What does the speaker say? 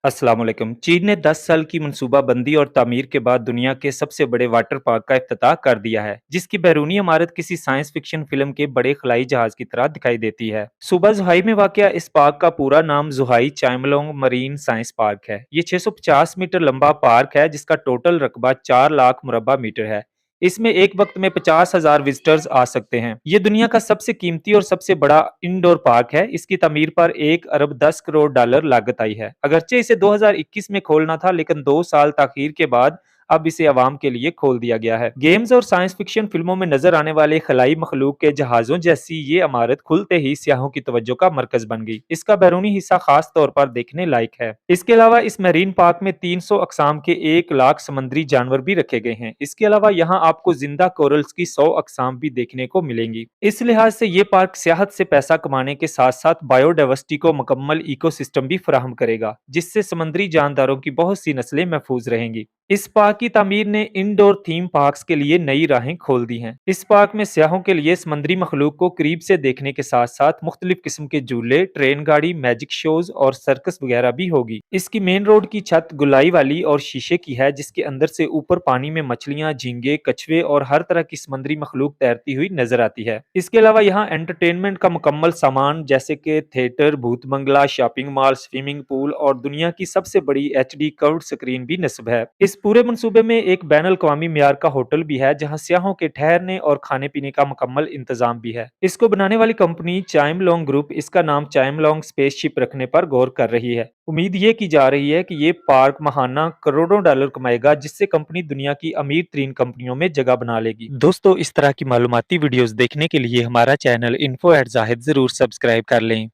अस्सलाम वालेकुम। चीन ने 10 साल की मनसूबाबंदी और तामीर के बाद दुनिया के सबसे बड़े वाटर पार्क का इफ्तिताह कर दिया है, जिसकी बैरूनी इमारत किसी साइंस फिक्शन फिल्म के बड़े खलाई जहाज की तरह दिखाई देती है। सूबा जुहाई में वाक़या इस पार्क का पूरा नाम जुहाई चाइमलोंग मरीन साइंस पार्क है। ये 650 मीटर लंबा पार्क है, जिसका टोटल रकबा 4 लाख मुरब्बा मीटर है। इसमें एक वक्त में 50,000 विजिटर्स आ सकते हैं। ये दुनिया का सबसे कीमती और सबसे बड़ा इंडोर पार्क है। इसकी तमीर पर 1 अरब 10 करोड़ डॉलर लागत आई है। अगरचे इसे 2021 में खोलना था, लेकिन 2 साल ताखीर के बाद अब इसे अवाम के लिए खोल दिया गया है। गेम्स और साइंस फिक्शन फिल्मों में नजर आने वाले खलाई मखलूक के जहाजों जैसी ये इमारत खुलते ही सियाहों की तवज्जो का मरकज बन गई। इसका बैरूनी हिस्सा खास तौर पर देखने लायक है। इसके अलावा इस मैरीन पार्क में 300 अकसाम के 1 लाख समंदरी जानवर भी रखे गए हैं। इसके अलावा यहाँ आपको जिंदा कोरल्स की 100 अकसाम भी देखने को मिलेंगी। इस लिहाज से ये पार्क सियाहत से पैसा कमाने के साथ साथ बायोडाइवर्सिटी को मुकम्मल इकोसिस्टम भी फराहम करेगा, जिससे समंदरी जानदारों की बहुत सी नस्लें महफूज रहेंगी। इस पार्क की तामीर ने इंडोर थीम पार्क्स के लिए नई राहें खोल दी हैं। इस पार्क में सियाहों के लिए समंदरी मखलूक को करीब से देखने के साथ साथ मुख्तलिफ किस्म के झूले, ट्रेन गाड़ी, मैजिक शोज और सर्कस वगैरह भी होगी। इसकी मेन रोड की छत गुलाई वाली और शीशे की है, जिसके अंदर से ऊपर पानी में मछलियां, झींगे, कछुए और हर तरह की समंदरी मखलूक तैरती हुई नजर आती है। इसके अलावा यहाँ एंटरटेनमेंट का मुकम्मल सामान जैसे कि थिएटर, भूत बंगला, शॉपिंग मॉल, स्विमिंग पूल और दुनिया की सबसे बड़ी HD कर्व्ड स्क्रीन भी नस्ब है। इस पूरे मंसूबे में एक बैन अल-अक़वामी मियार का होटल भी है, जहाँ सियाहों के ठहरने और खाने पीने का मुकम्मल इंतजाम भी है। इसको बनाने वाली कंपनी चाइमलोंग ग्रुप इसका नाम चाइमलोंग स्पेसशिप रखने पर गौर कर रही है। उम्मीद ये की जा रही है कि ये पार्क माहाना करोड़ों डॉलर कमाएगा, जिससे कंपनी दुनिया की अमीर तरीन कंपनियों में जगह बना लेगी। दोस्तों, इस तरह की मालूमाती वीडियोस देखने के लिए हमारा चैनल इन्फो एट जाहिद जरूर सब्सक्राइब कर लें।